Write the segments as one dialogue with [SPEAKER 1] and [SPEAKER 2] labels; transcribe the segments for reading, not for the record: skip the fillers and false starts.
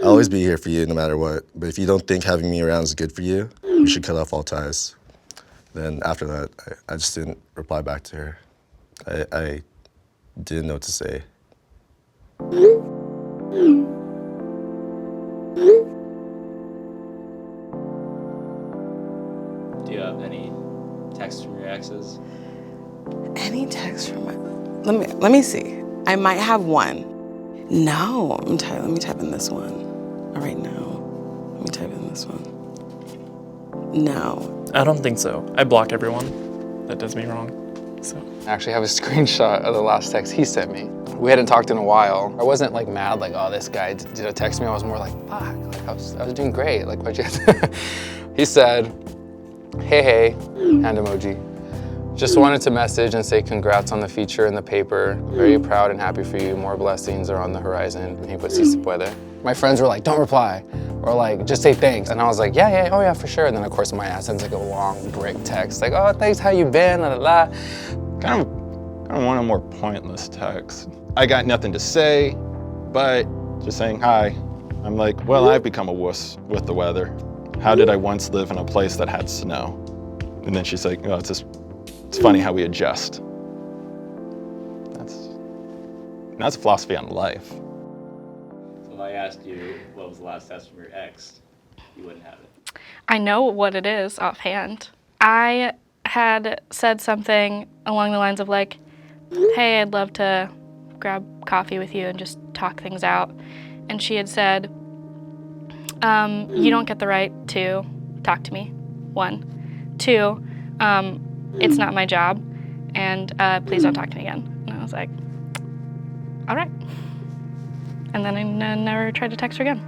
[SPEAKER 1] I'll always be here for you no matter what, but if you don't think having me around is good for you, you should cut off all ties. Then after that, I just didn't reply back to her. I didn't know what to say.
[SPEAKER 2] Do you have any texts from your exes?
[SPEAKER 3] Any text from my... Let me see. I might have one. No, let me type in this one. All right, no. Let me type in this one. No.
[SPEAKER 4] I don't think so. I block everyone that does me wrong, so.
[SPEAKER 5] I actually have a screenshot of the last text he sent me. We hadn't talked in a while. I wasn't like mad, like, oh, this guy did a text me. I was more like, fuck, like, I was doing great. Like, what'd you He said, hey, hand emoji. Just wanted to message and say congrats on the feature in the paper. Very proud and happy for you. More blessings are on the horizon. And he put si se puede. My friends were like, don't reply. Or like, just say thanks. And I was like, yeah, oh yeah, for sure. And then of course my ass sends like a long break text. Like, oh, thanks, how you been, la la la.
[SPEAKER 6] Kind of want a more pointless text. I got nothing to say, but just saying hi. I'm like, well, I've become a wuss with the weather. How did I once live in a place that had snow? And then she's like, oh, it's funny how we adjust. That's a philosophy on life.
[SPEAKER 2] So if I asked you what was the last text from your ex, you wouldn't have it.
[SPEAKER 7] I know what it is offhand. I had said something along the lines of like, hey, I'd love to grab coffee with you and just talk things out. And she had said, you don't get the right to talk to me, 1. 2, it's not my job, and please don't talk to me again. And I was like, all right. And then I never tried to text her again.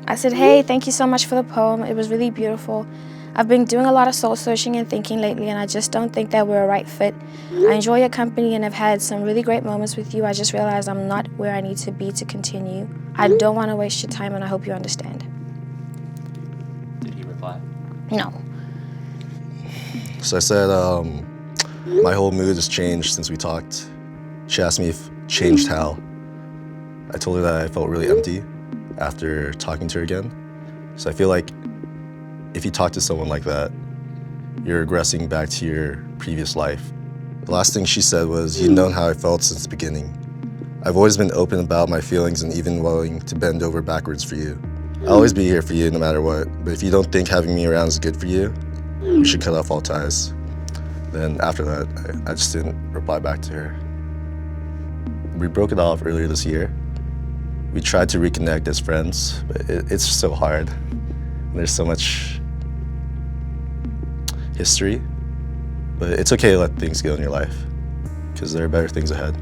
[SPEAKER 8] I said, hey, thank you so much for the poem. It was really beautiful. I've been doing a lot of soul searching and thinking lately, and I just don't think that we're a right fit. I enjoy your company and have had some really great moments with you. I just realized I'm not where I need to be to continue. I don't want to waste your time, and I hope you understand.
[SPEAKER 2] Did he reply?
[SPEAKER 8] No.
[SPEAKER 1] So I said, my whole mood has changed since we talked. She asked me if changed how. I told her that I felt really empty after talking to her again. So I feel like if you talk to someone like that, you're regressing back to your previous life. The last thing she said was, you've known how I felt since the beginning. I've always been open about my feelings and even willing to bend over backwards for you. I'll always be here for you no matter what, but if you don't think having me around is good for you, you should cut off all ties. Then after that, I just didn't reply back to her. We broke it off earlier this year. We tried to reconnect as friends, but it's so hard. There's so much history, but it's okay to let things go in your life because there are better things ahead.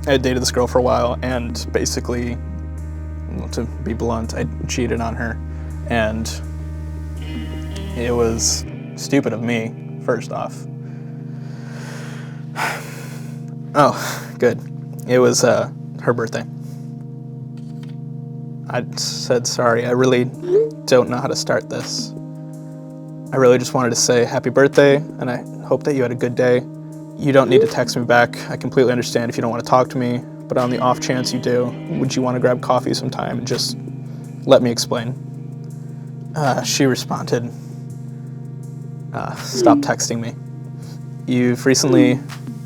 [SPEAKER 4] I had dated this girl for a while, and basically, to be blunt, I cheated on her, and it was stupid of me, first off. Oh, good. It was her birthday. I said sorry. I really don't know how to start this. I really just wanted to say happy birthday, and I hope that you had a good day. You don't need to text me back. I completely understand if you don't want to talk to me, but on the off chance you do, would you want to grab coffee sometime and just let me explain? She responded, stop texting me. You've recently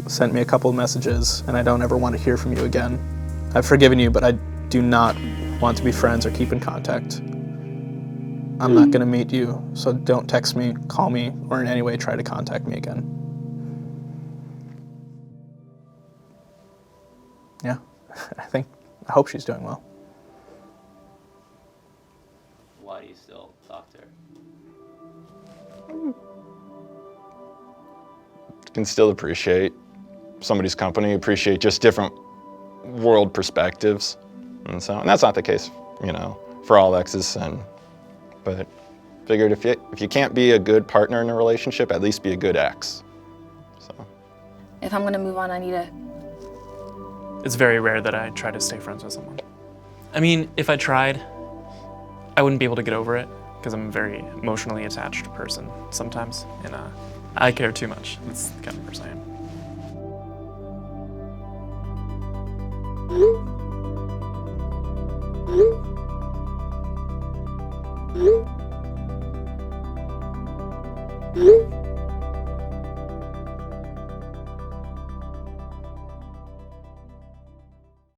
[SPEAKER 4] sent me a couple of messages, and I don't ever want to hear from you again. I've forgiven you, but I do not want to be friends or keep in contact. I'm not going to meet you, so don't text me, call me, or in any way try to contact me again. Yeah, I hope she's doing well.
[SPEAKER 2] Why do you still talk to her?
[SPEAKER 6] Can still appreciate somebody's company, appreciate just different world perspectives. And that's not the case, for all exes. But figured if you can't be a good partner in a relationship, at least be a good ex. So.
[SPEAKER 8] If I'm gonna move on, I need to...
[SPEAKER 4] It's very rare that I try to stay friends with someone. I mean, if I tried, I wouldn't be able to get over it because I'm a very emotionally attached person sometimes, and I care too much. That's the kind of person I am.
[SPEAKER 9] you.